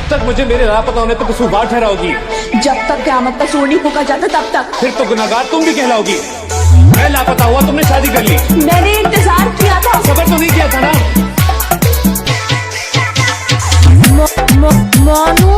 तक मुझे मेरे लापता होने पे कसूरवार ठहराओगी। जब तक क़यामत का सूर नहीं फूका जाता तब तक। फिर तो गुनाहगार तुम भी कहलाओगी। मैं लापता हुआ, तुमने शादी कर ली। मैंने इंतजार किया था। सबर तो नहीं किया था ना। मानू